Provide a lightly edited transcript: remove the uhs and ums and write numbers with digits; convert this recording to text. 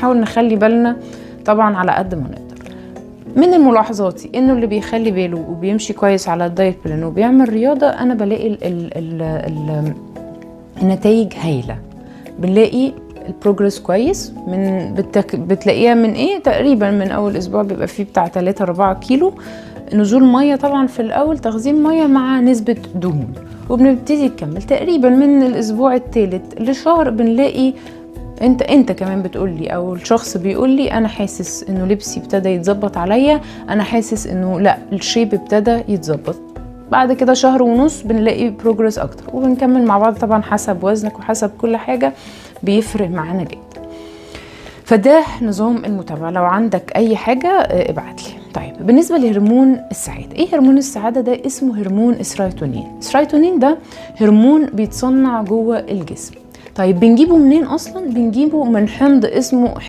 نحاول نخلي بالنا طبعا على قد ما نقدر. من الملاحظات انه اللي بيخلي باله وبيمشي كويس على الدايت بلان وبيعمل رياضه، انا بلاقي النتائج هايله، بنلاقي البروجرس كويس. بتلاقيها من ايه تقريبا من اول اسبوع بيبقى فيه بتاع 3-4 كيلو نزول ميه طبعا في الاول، تخزين ميه مع نسبه دهون، وبنبتدي نكمل تقريبا من الاسبوع الثالث لشهر بنلاقي انت كمان بتقولي او الشخص بيقولي انا حاسس انه لبسي ابتدى يتظبط عليا، انا حاسس انه لا الشيب ابتدى يتظبط. بعد كده شهر ونص بنلاقي بروجرس اكتر، وبنكمل مع بعض طبعا حسب وزنك وحسب كل حاجه بيفرق معانا جدا. فده نظام المتابعه. لو عندك اي حاجه ابعت لي. طيب بالنسبه لهرمون السعاده، ايه هرمون السعاده ده؟ اسمه هرمون السيروتونين. السيروتونين ده هرمون بيتصنع جوه الجسم. طيب بنجيبه منين اصلا؟ بنجيبه من حمض اسمه